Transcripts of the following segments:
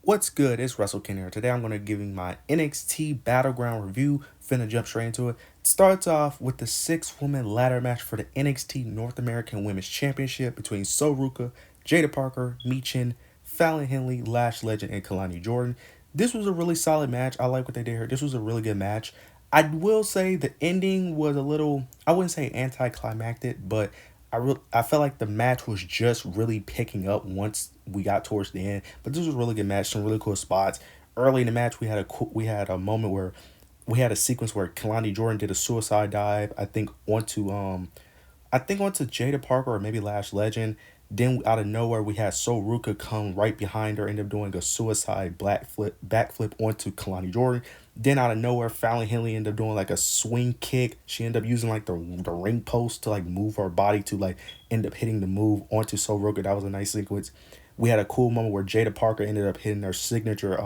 What's good? It's Russell Ken here. Today I'm going to give you my NXT Battleground review. Finna jump straight into it. It starts off with the six-woman ladder match for the NXT North American Women's Championship between Soruka, Jada Parker, Michin, Fallon Henley, Lash Legend, and Kalani Jordan. This was a really solid match. I like what they did here. This was a really good match. I will say the ending was a little, I wouldn't say anticlimactic, but I felt like the match was just really picking up once we got towards the end. But this was a really good match, some really cool spots. Early in the match, we had a moment where we had a sequence where Kalani Jordan did a suicide dive. I think onto Jada Parker or maybe Lash Legend. Then out of nowhere, we had So Ruka come right behind her, end up doing a suicide backflip onto Kalani Jordan. Then out of nowhere, Fallon Henley ended up doing like a swing kick. She ended up using like the ring post to like move her body to like end up hitting the move onto So Ruka. That was a nice sequence. We had a cool moment where Jada Parker ended up hitting her signature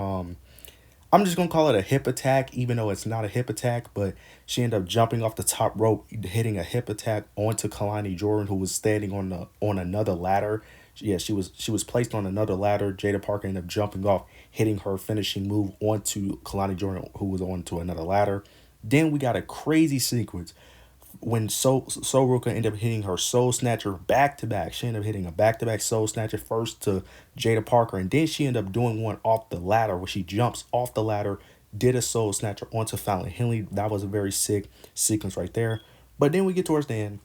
I'm just gonna call it a hip attack, even though it's not a hip attack. But she ended up jumping off the top rope, hitting a hip attack onto Kalani Jordan, who was standing on another ladder. Yeah, she was placed on another ladder. Jada Parker ended up jumping off, hitting her finishing move onto Kalani Jordan, who was onto another ladder. Then we got a crazy sequence when Ruka ended up hitting her Soul Snatcher back to back. She ended up hitting a back to back Soul Snatcher first to Jada Parker, and then she ended up doing one off the ladder where she jumps off the ladder, did a Soul Snatcher onto Fallon Henley. That was a very sick sequence right there. But then we get towards the end.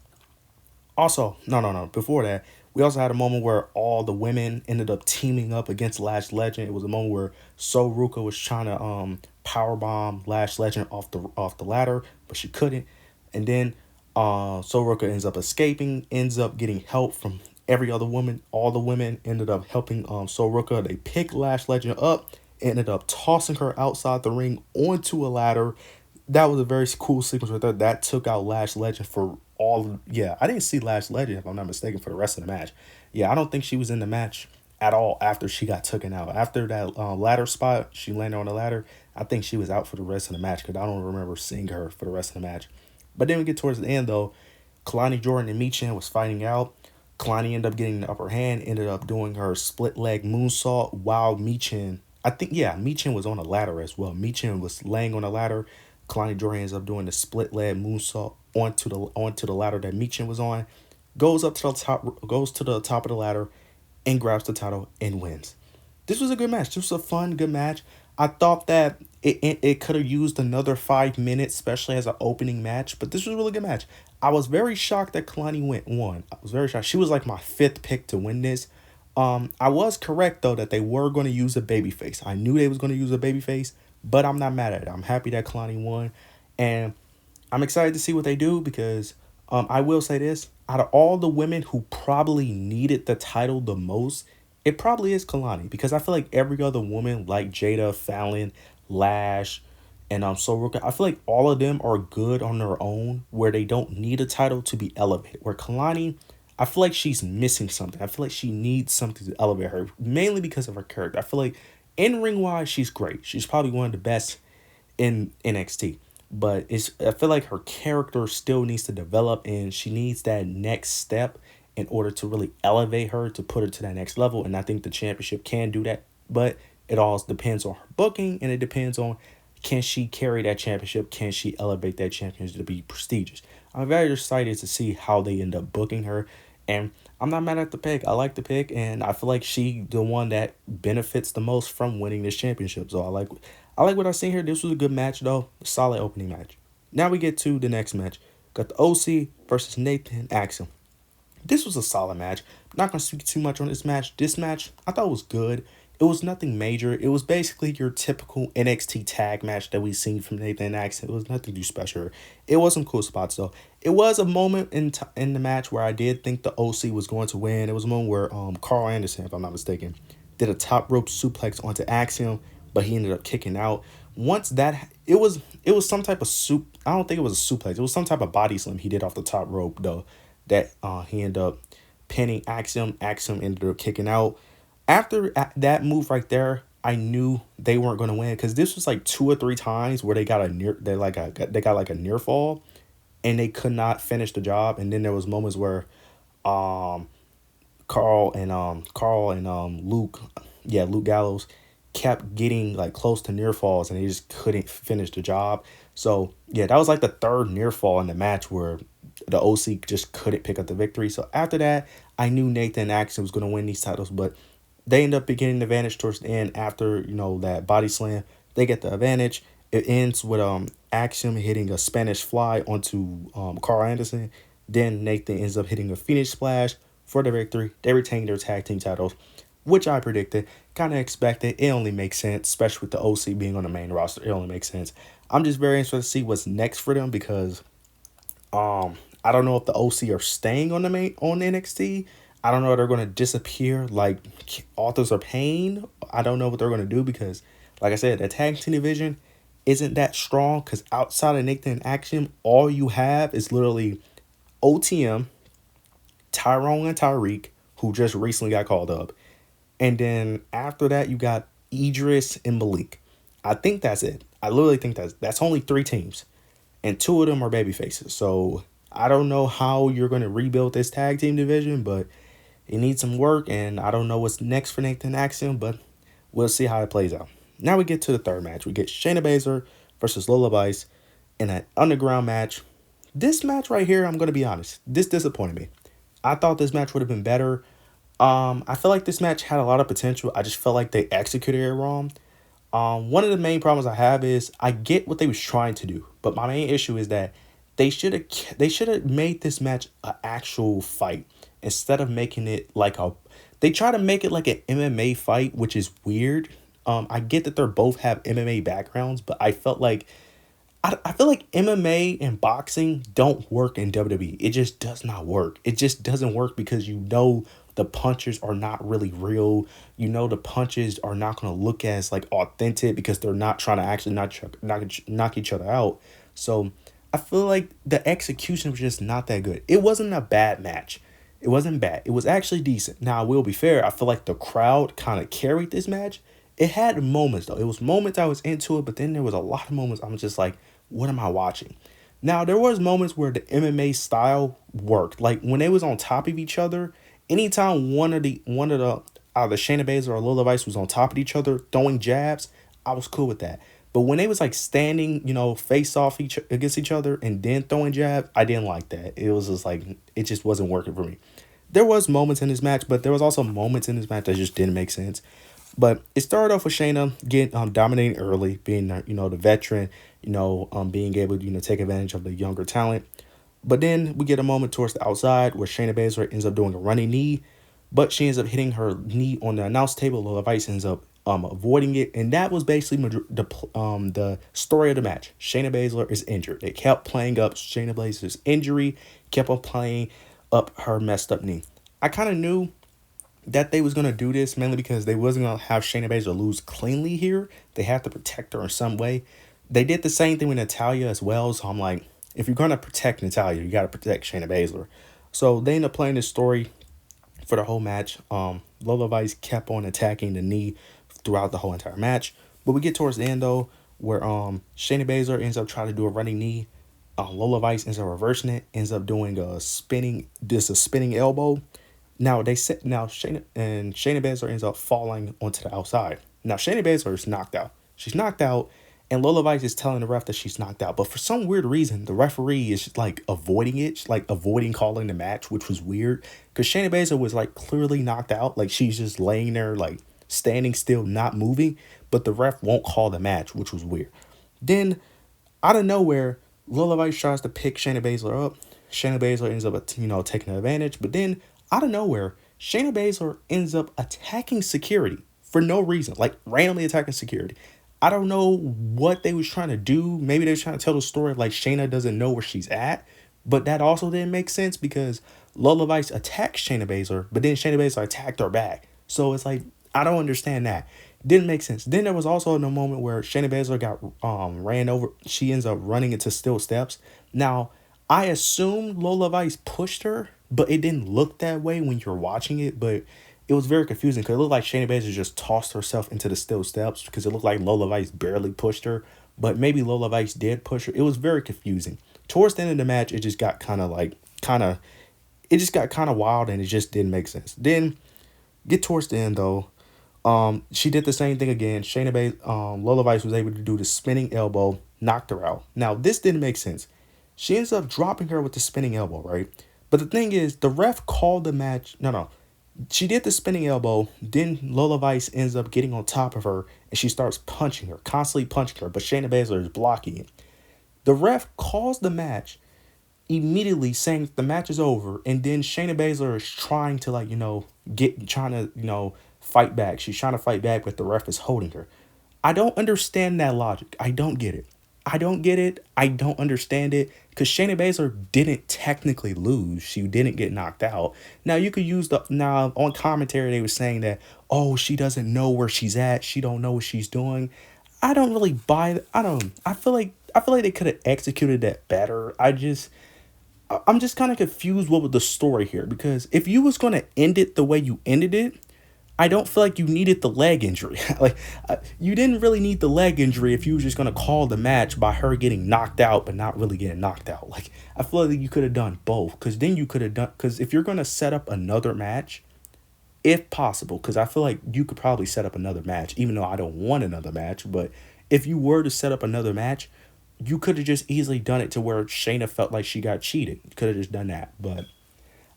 Also, no. Before that, we also had a moment where all the women ended up teaming up against Lash Legend. It was a moment where So Ruka was trying to power bomb Lash Legend off the ladder, but she couldn't. And then So Ruka ends up escaping, ends up getting help from every other woman. All the women ended up helping So Ruka. They picked Lash Legend up, ended up tossing her outside the ring onto a ladder. That was a very cool sequence right there. That took out Lash Legend for all. Yeah, I didn't see Lash Legend, if I'm not mistaken, for the rest of the match. Yeah, I don't think she was in the match at all after she got taken out. After that ladder spot, she landed on the ladder. I think she was out for the rest of the match because I don't remember seeing her for the rest of the match. But then we get towards the end though. Kalani Jordan and Michin was fighting out. Kalani ended up getting the upper hand, ended up doing her split leg moonsault while Michin, I think, yeah, Michin was on a ladder as well. Michin was laying on a ladder. Kalani Jordan ends up doing the split leg moonsault onto the ladder that Michin was on. Goes to the top of the ladder and grabs the title and wins. This was a good match. This was a fun, good match. I thought that it could have used another 5 minutes, especially as an opening match, but this was a really good match. I was very shocked that Kalani won. I was very shocked. She was like my fifth pick to win this. I was correct though that they were going to use a babyface. I knew they was going to use a babyface, but I'm not mad at it. I'm happy that Kalani won, and I'm excited to see what they do because I will say this: out of all the women who probably needed the title the most, it probably is Kalani because I feel like every other woman like Jada, Fallon, Lash, and Soruka, I feel like all of them are good on their own where they don't need a title to be elevated. Where Kalani, I feel like she's missing something. I feel like she needs something to elevate her, mainly because of her character. I feel like in ring wise, she's great. She's probably one of the best in NXT. But I feel like her character still needs to develop and she needs that next step in order to really elevate her to put her to that next level. And I think the championship can do that. But it all depends on her booking and it depends on can she carry that championship? Can she elevate that championship to be prestigious? I'm very excited to see how they end up booking her. And I'm not mad at the pick. I like the pick, and I feel like she the one that benefits the most from winning this championship. So I like what I seen here. This was a good match though. Solid opening match. Now we get to the next match. Got the OC versus Nathan Axel. This was a solid match. I'm not gonna speak too much on this match. This match I thought was good. It was nothing major. It was basically your typical NXT tag match that we've seen from Nathan Axel. It was nothing too special. It was some cool spots though. It was a moment in the match where I did think the OC was going to win. It was a moment where Carl Anderson, if I'm not mistaken, did a top rope suplex onto Axiom, but he ended up kicking out. Once that it was some type of soup. I don't think it was a suplex. It was some type of body slam he did off the top rope though. That he ended up pinning Axiom. Axiom ended up kicking out. After that move right there, I knew they weren't going to win because this was like two or three times where they got a near fall and they could not finish the job. And then there was moments where um Carl and Luke Gallows, kept getting like close to near falls and they just couldn't finish the job. So yeah, that was like the third near fall in the match where the OC just couldn't pick up the victory. So after that, I knew Nathan Action was going to win these titles, but they end up getting the advantage towards the end after that body slam. They get the advantage. It ends with Axiom hitting a Spanish fly onto Carl Anderson. Then Nathan ends up hitting a Phoenix Splash for the victory. They retain their tag team titles, which I predicted, kind of expected. It only makes sense, especially with the OC being on the main roster. It only makes sense. I'm just very interested to see what's next for them because I don't know if the OC are staying on the main on NXT. I don't know if they're gonna disappear like Authors of Pain. I don't know what they're gonna do because, like I said, the tag team division isn't that strong. Because outside of Nathan Action, all you have is literally OTM, Tyrone and Tyreek, who just recently got called up, and then after that you got Idris and Malik. I think that's it. I literally think that's only three teams and two of them are baby faces. So I don't know how you're going to rebuild this tag team division, but it needs some work, and I don't know what's next for Nathan Axiom, but we'll see how it plays out. Now we get to the third match. We get Shayna Baszler versus Lola Vice in an underground match. This match right here, I'm going to be honest, this disappointed me. I thought this match would have been better. I feel like this match had a lot of potential. I just felt like they executed it wrong. One of the main problems I have is I get what they was trying to do, but my main issue is that they should have made this match an actual fight instead of making it like a. They try to make it like an MMA fight, which is weird. I get that they both have MMA backgrounds, but I felt like I feel like MMA and boxing don't work in WWE. It just does not work. It just doesn't work because the punches are not really real. The punches are not going to look as like authentic because they're not trying to actually knock each other out. So I feel like the execution was just not that good. It wasn't a bad match. It wasn't bad. It was actually decent. Now, I will be fair. I feel like the crowd kind of carried this match. It had moments, though. It was moments I was into it, but then there was a lot of moments I was just like, what am I watching? Now, there was moments where the MMA style worked. Like, when they was on top of each other, anytime one of the either Shayna Baszler or Lola Vice was on top of each other throwing jabs, I was cool with that. But when they was like standing, face off against each other and then throwing jabs, I didn't like that. It was just like it just wasn't working for me. There was moments in this match, but there was also moments in this match that just didn't make sense. But it started off with Shayna getting dominating early, being the veteran, being able to take advantage of the younger talent. But then we get a moment towards the outside where Shayna Baszler ends up doing a running knee, but she ends up hitting her knee on the announce table. Lola Vice ends up avoiding it, and that was basically the story of the match. Shayna Baszler is injured. They kept playing up Shayna Baszler's injury, kept on playing up her messed up knee. I kind of knew that they was going to do this mainly because they wasn't going to have Shayna Baszler lose cleanly here. They have to protect her in some way. They did the same thing with Natalya as well, so I'm like, if you're going to protect Natalya, you got to protect Shayna Baszler. So they end up playing this story for the whole match. Lola Vice kept on attacking the knee throughout the whole entire match. But we get towards the end, though, where Shayna Baszler ends up trying to do a running knee. Lola Vice ends up reversing it, ends up doing a spinning elbow. Shayna Baszler ends up falling onto the outside. Now Shayna Baszler is knocked out. She's knocked out, and Lola Vice is telling the ref that she's knocked out. But for some weird reason, the referee is just, like avoiding it, she's, like avoiding calling the match, which was weird. Because Shayna Baszler was like clearly knocked out, like she's just laying there, like standing still, not moving. But the ref won't call the match, which was weird. Then, out of nowhere, Lola Vice tries to pick Shayna Baszler up. Shayna Baszler ends up, taking advantage. But then, out of nowhere, Shayna Baszler ends up attacking security for no reason, like randomly attacking security. I don't know what they was trying to do. Maybe they was trying to tell the story like Shayna doesn't know where she's at. But that also didn't make sense because Lola Vice attacked Shayna Baszler, but then Shayna Baszler attacked her back. So it's like, I don't understand that. Didn't make sense. Then there was also no moment where Shayna Baszler got ran over. She ends up running into steel steps. Now, I assumed Lola Vice pushed her, but it didn't look that way when you're watching it. But it was very confusing because it looked like Shayna Baszler just tossed herself into the steel steps because it looked like Lola Vice barely pushed her. But maybe Lola Vice did push her. It was very confusing. Towards the end of the match, it just got kind of wild and it just didn't make sense. Then get towards the end though. She did the same thing again. Lola Vice was able to do the spinning elbow, knocked her out. Now this didn't make sense. She ends up dropping her with the spinning elbow, right? But the thing is, the ref called the match. No, no. She did the spinning elbow. Then Lola Vice ends up getting on top of her and she starts punching her, constantly punching her. But Shayna Baszler is blocking it. The ref calls the match immediately saying the match is over, and then Shayna Baszler is trying to trying to fight back. She's trying to fight back, but the ref is holding her. I don't understand that logic. I don't get it. I don't get it. I don't understand it because Shayna Baszler didn't technically lose. She didn't get knocked out. Now you could use the now on commentary they were saying that, oh, she doesn't know where she's at. She don't know what she's doing. I don't really buy. I don't. I feel like they could have executed that better. I'm just kind of confused what was the story here because if you was going to end it the way you ended it, I don't feel like you needed the leg injury. You didn't really need the leg injury if you was just going to call the match by her getting knocked out but not really getting knocked out. Like I feel like you could have done both because then you could have done because if you're going to set up another match, if possible, because I feel like you could probably set up another match, even though I don't want another match. But if you were to set up another match, you could have just easily done it to where Shayna felt like she got cheated. You could have just done that. But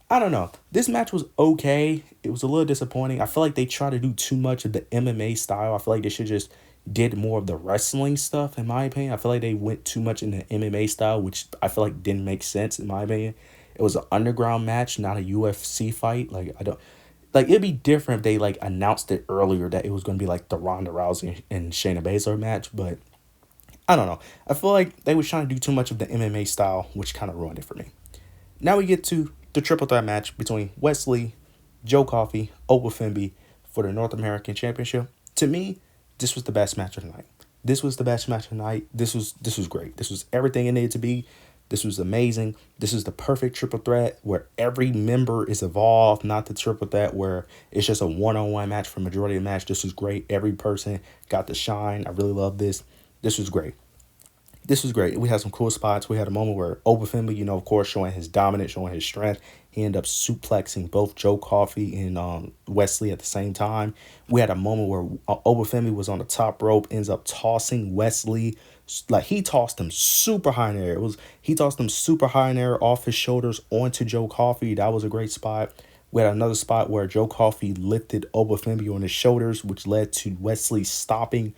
I don't know. This match was okay. It was a little disappointing. I feel like they try to do too much of the MMA style. I feel like they should just did more of the wrestling stuff, in my opinion. I feel like they went too much in the MMA style, which I feel like didn't make sense, in my opinion. It was an underground match, not a UFC fight. Like, I don't like it'd be different if they like announced it earlier that it was gonna be like the Ronda Rousey and Shayna Baszler match, but I don't know. I feel like they was trying to do too much of the MMA style, which kind of ruined it for me. Now we get to the triple threat match between Wesley, Joe Coffey, Oba Fimby for the North American Championship. To me, this was the best match of the night. This was the best match of the night. This was great. This was everything it needed to be. This was amazing. This is the perfect triple threat where every member is evolved, not the triple threat where it's just a one-on-one match for majority of the match. This was great. Every person got to shine. I really love this. This was great. This was great. We had some cool spots. We had a moment where Obafemi, of course, showing his dominance, showing his strength. He ended up suplexing both Joe Coffey and Wesley at the same time. We had a moment where Obafemi was on the top rope, ends up tossing Wesley. Like he tossed him super high in the air. He tossed him super high in the air off his shoulders onto Joe Coffey. That was a great spot. We had another spot where Joe Coffey lifted Obafemi on his shoulders, which led to Wesley stopping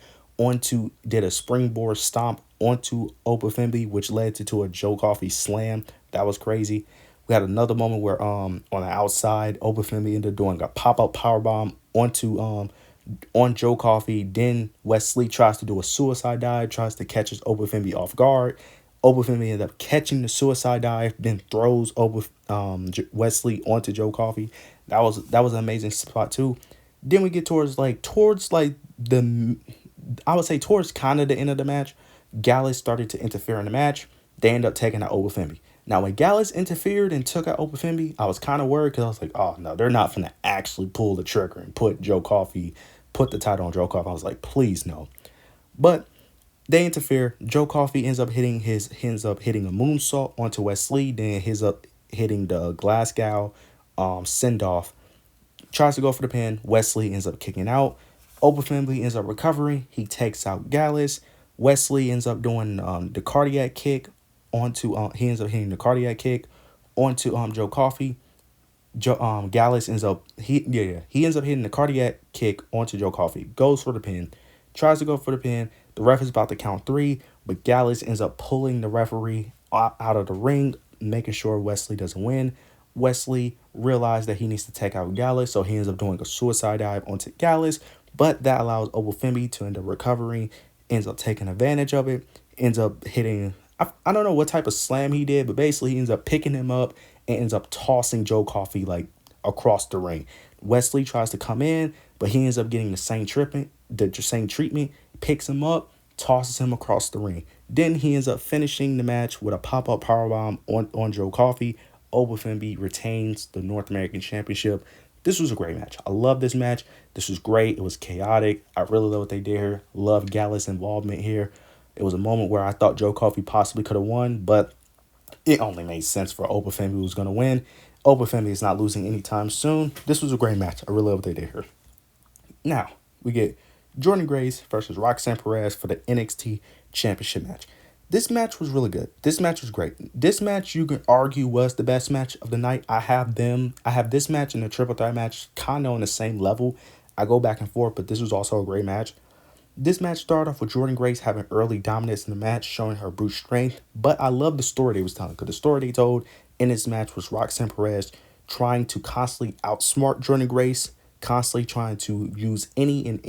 did a springboard stomp onto Obafemi, which led to a Joe Coffey slam. That was crazy. We had another moment where on the outside, Obafemi ended up doing a pop-up powerbomb on Joe Coffey. Then Wesley tries to do a suicide dive, tries to catch his Obafemi off guard. Obafemi ended up catching the suicide dive, then throws Wesley onto Joe Coffey. That was an amazing spot too. Then we get towards the I would say towards kind of the end of the match, Gallus started to interfere in the match. They ended up taking out Obafemi. Now, when Gallus interfered and took out Obafemi, I was kind of worried because I was like, oh, no, they're not going to actually pull the trigger and put the title on Joe Coffey. I was like, please, no. But they interfere. Joe Coffey ends up hitting a moonsault onto Wesley. Then ends up hitting the Glasgow send-off. Tries to go for the pin. Wesley ends up kicking out. Obafemi ends up recovering. He takes out Gallus. Wesley ends up doing the cardiac kick onto he ends up hitting the cardiac kick onto Joe Coffey. Gallus ends up he ends up hitting the cardiac kick onto Joe Coffey. Goes for the pin. Tries to go for the pin. The ref is about to count 3, but Gallus ends up pulling the referee out of the ring, making sure Wesley doesn't win. Wesley realized that he needs to take out Gallus, so he ends up doing a suicide dive onto Gallus. But that allows Obafemi to end up recovering, ends up taking advantage of it, ends up hitting, I don't know what type of slam he did, but basically he ends up picking him up and ends up tossing Joe Coffey like across the ring. Wesley tries to come in, but he ends up getting the same treatment, picks him up, tosses him across the ring. Then he ends up finishing the match with a pop-up powerbomb on Joe Coffey. Obafemi retains the North American Championship. This was a great match. I love this match. This was great. It was chaotic. I really love what they did here. Love Gallus' involvement here. It was a moment where I thought Joe Coffey possibly could have won, but it only made sense for Obafemi who was going to win. Obafemi is not losing anytime soon. This was a great match. I really love what they did here. Now, we get Jordan Grace versus Roxanne Perez for the NXT Championship match. This match was really good. This match was great. This match you can argue was the best match of the night. I have this match and the triple threat match kind of on the same level. I go back and forth, but this was also a great match. This match started off with Jordan Grace having early dominance in the match, showing her brute strength. But I love the story they was telling, because the story they told in this match was Roxanne Perez trying to constantly outsmart Jordan Grace, constantly trying to use any and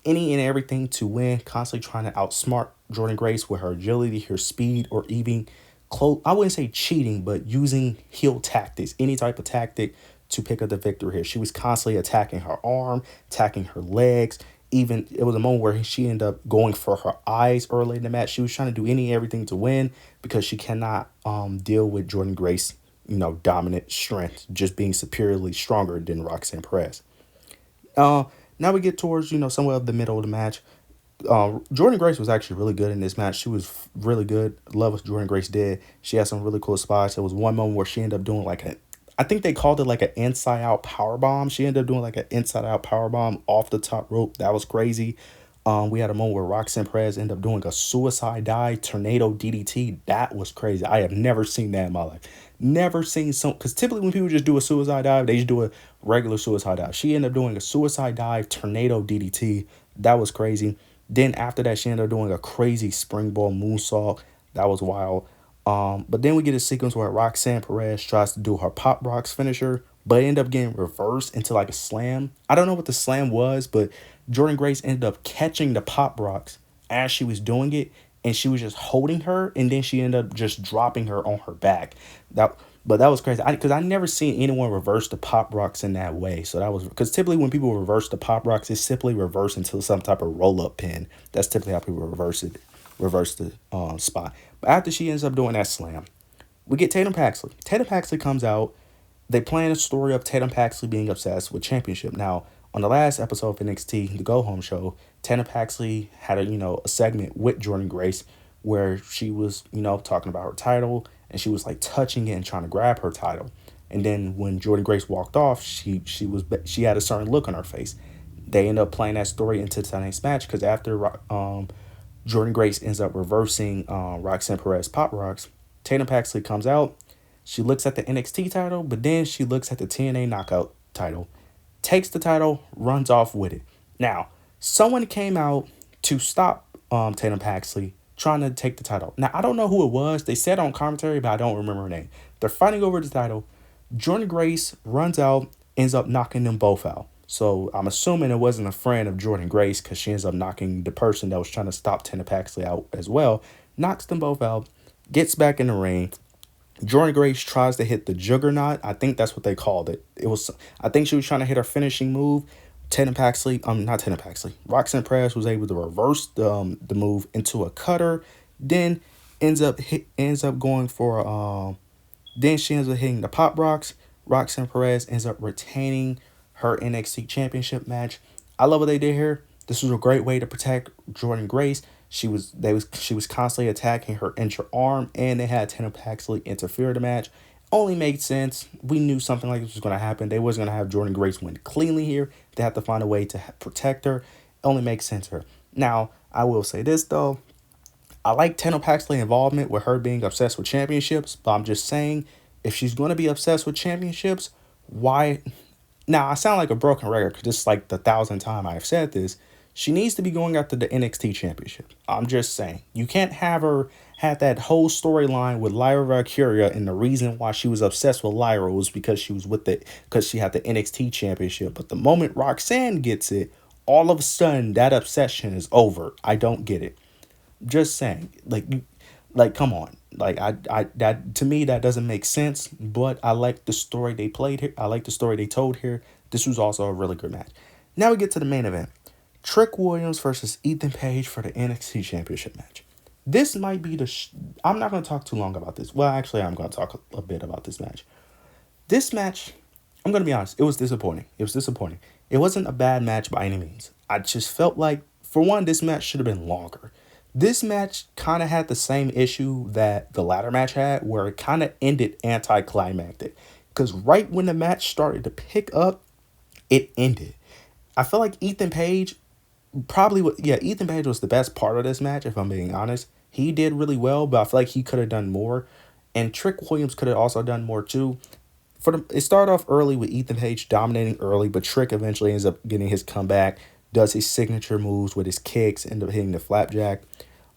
everything to win, constantly trying to outsmart Jordan Grace with her agility, her speed, or even close. I wouldn't say cheating, but using heel tactics, any type of tactic to pick up the victory here. She was constantly attacking her arm, attacking her legs. Even it was a moment where she ended up going for her eyes early in the match. She was trying to do everything to win because she cannot deal with Jordan Grace, dominant strength, just being superiorly stronger than Roxanne Perez. Uh, Now we get towards somewhere of the middle of the match. Jordan Grace was actually really good in this match. She was really good. Love what Jordan Grace did. She had some really cool spots. There was one moment where she ended up doing I think they called it like an inside out power bomb. She ended up doing like an inside out power bomb off the top rope. That was crazy. We had a moment where Roxanne Perez ended up doing a suicide dive tornado DDT. That was crazy. I have never seen that in my life. Never seen because typically when people just do a suicide dive, they just do a regular suicide dive. She ended up doing a suicide dive tornado DDT. That was crazy. Then after that, she ended up doing a crazy springboard moonsault. That was wild. But then we get a sequence where Roxanne Perez tries to do her pop rocks finisher, but end up getting reversed into like a slam. I don't know what the slam was, but Jordan Grace ended up catching the pop rocks as she was doing it, and she was just holding her, and then she ended up just dropping her on her back. But that was crazy because I never seen anyone reverse the pop rocks in that way. So that was because typically when people reverse the pop rocks, it's simply reverse into some type of roll up pin. That's typically how people reverse the spot. But after she ends up doing that slam, we get Tatum Paxley. Tatum Paxley comes out. They plan a story of Tatum Paxley being obsessed with championship. Now, on the last episode of NXT, the Go Home Show, Tatum Paxley had a segment with Jordan Grace where she was talking about her title, and she was like touching it and trying to grab her title. And then when Jordan Grace walked off, she had a certain look on her face. They end up playing that story into tonight's match because after Jordan Grace ends up reversing Roxanne Perez pop rocks, Tatum Paxley comes out. She looks at the NXT title, but then she looks at the TNA Knockout title, takes the title, runs off with it. Now, someone came out to stop Tatum Paxley trying to take the title. Now, I don't know who it was. They said on commentary, but I don't remember her name. They're fighting over the title. Jordan Grace runs out, ends up knocking them both out. So I'm assuming it wasn't a friend of Jordan Grace because she ends up knocking the person that was trying to stop Tatum Paxley out as well. Knocks them both out, gets back in the ring. Jordan Grace tries to hit the juggernaut. I think that's what they called it. I think she was trying to hit her finishing move. Not Tatum Paxley. Roxanne Perez was able to reverse the move into a cutter. Then ends up going for then she ends up hitting the pop rocks. Roxanne Perez ends up retaining her NXT championship match. I love what they did here. This was a great way to protect Jordan Grace. She was constantly attacking her injured arm, and they had Tatum Paxley interfere in the match. Only made sense. We knew something like this was going to happen. They wasn't going to have Jordan Grace win cleanly here. They had to find a way to protect her. It only makes sense to her. Now, I will say this though. I like Tatum Paxley involvement with her being obsessed with championships, but I'm just saying, if she's going to be obsessed with championships, why? Now, I sound like a broken record because this is like the 1,000th time I've said this. She needs to be going after the NXT championship. I'm just saying. You can't have her have that whole storyline with Lyra Valkyria, and the reason why she was obsessed with Lyra was because she had the NXT championship. But the moment Roxanne gets it, all of a sudden that obsession is over. I don't get it. Just saying. Come on. That to me that doesn't make sense, but I like the story they played here. I like the story they told here. This was also a really good match. Now we get to the main event. Trick Williams versus Ethan Page for the NXT Championship match. This might be I'm not going to talk too long about this. Well, actually, I'm going to talk a bit about this match. This match, I'm going to be honest, it was disappointing. It wasn't a bad match by any means. I just felt like, for one, this match should have been longer. This match kind of had the same issue that the ladder match had, where it kind of ended anticlimactic. Because right when the match started to pick up, it ended. I feel like Ethan Page was the best part of this match, if I'm being honest. He did really well, but I feel like he could have done more. And Trick Williams could have also done more too. It started off early with Ethan Page dominating early, but Trick eventually ends up getting his comeback, does his signature moves with his kicks, end up hitting the flapjack.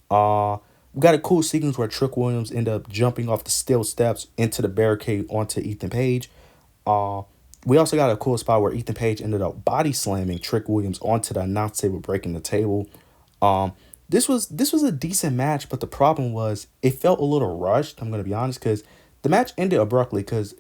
Uh we got a cool sequence where Trick Williams end up jumping off the steel steps into the barricade onto Ethan Page. Uh, we also got a cool spot where Ethan Page ended up body slamming Trick Williams onto the announce table, breaking the table. Um, this was a decent match, but the problem was it felt a little rushed. I'm gonna be honest, because the match ended abruptly. Because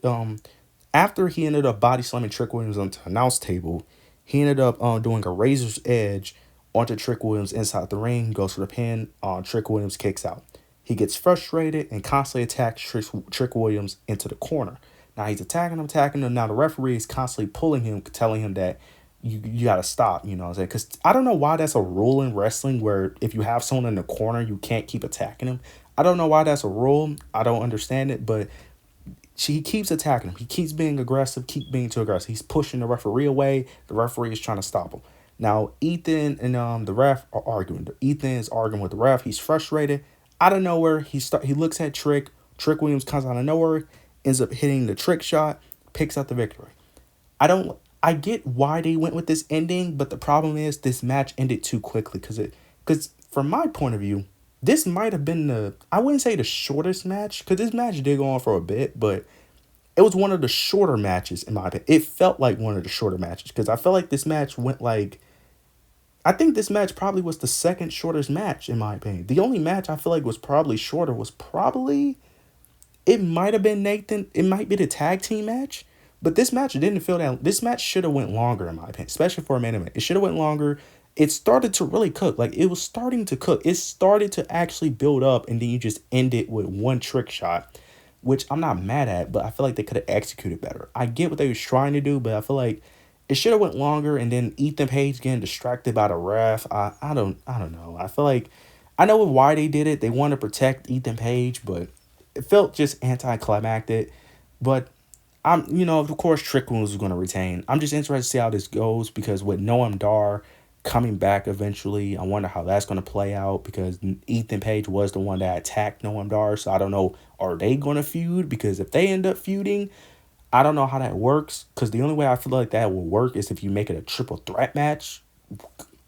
after he ended up body slamming Trick Williams onto the announce table, he ended up doing a razor's edge onto Trick Williams inside the ring. Goes for the pin. Trick Williams kicks out. He gets frustrated and constantly attacks Trick Williams into the corner. Now he's attacking him. Now the referee is constantly pulling him, telling him that you got to stop, you know what I'm saying? Because I don't know why that's a rule in wrestling where if you have someone in the corner, you can't keep attacking him. I don't know why that's a rule. I don't understand it, but he keeps attacking him. He keeps being aggressive, keep being too aggressive. He's pushing the referee away. The referee is trying to stop him. Now Ethan and the ref are arguing. Ethan is arguing with the ref. He's frustrated. Out of nowhere, he looks at Trick. Trick Williams comes out of nowhere, ends up hitting the trick shot, picks up the victory. I get why they went with this ending, but the problem is this match ended too quickly because from my point of view, this might have been I wouldn't say the shortest match because this match did go on for a bit, but it was one of the shorter matches in my opinion. It felt like one of the shorter matches because I felt like this match went like I think this match probably was the second shortest match in my opinion. The only match I feel like was probably shorter was probably it might have been Nathan. It might be the tag team match, but this match didn't feel that. This match should have went longer in my opinion, especially for a main event. It should have went longer. It started to really cook. Like it was starting to cook. It started to actually build up, and then you just end it with one trick shot, which I'm not mad at, but I feel like they could have executed better. I get what they was trying to do, but I feel like it should have went longer. And then Ethan Page getting distracted by the ref. I don't know. I feel like I know why they did it. They wanted to protect Ethan Page, but it felt just anticlimactic. But of course, Trick Williams is going to retain. I'm just interested to see how this goes because with Noam Dar coming back eventually, I wonder how that's going to play out because Ethan Page was the one that attacked Noam Dar. So I don't know, are they going to feud? Because if they end up feuding, I don't know how that works because the only way I feel like that will work is if you make it a triple threat match.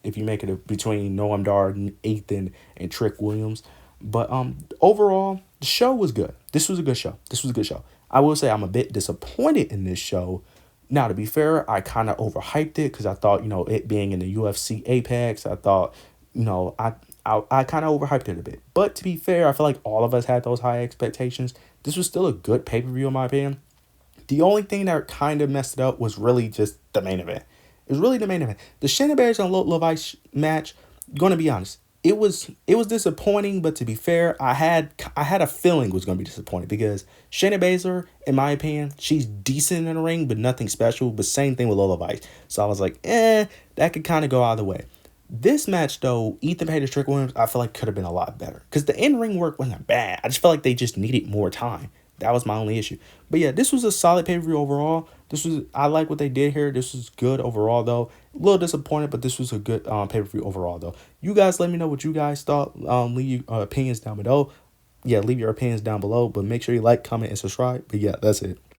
If you make it between Noam Dar, Ethan, and Trick Williams. But overall, the show was good. This was a good show. I will say I'm a bit disappointed in this show. Now, to be fair, I kind of overhyped it because I thought, it being in the UFC Apex, I thought, I kind of overhyped it a bit. But to be fair, I feel like all of us had those high expectations. This was still a good pay-per-view in my opinion. The only thing that kind of messed it up was really just the main event. It was really the main event. The Shayna Baszler and Levi's match, gonna be honest, it was disappointing, but to be fair, I had a feeling it was gonna be disappointing because Shayna Baszler, in my opinion, she's decent in the ring, but nothing special. But same thing with Lola Vice. So I was like, that could kind of go either way. This match though, Ethan Page and Trick Williams, I feel like could have been a lot better because the in ring work wasn't bad. I just felt like they just needed more time. That was my only issue. But yeah, this was a solid pay-per-view overall. I like what they did here. This was good overall though. A little disappointed, but this was a good pay-per-view overall though. You guys let me know what you guys thought. Leave your opinions down below. Yeah, leave your opinions down below, but make sure you like, comment, and subscribe. But yeah, that's it.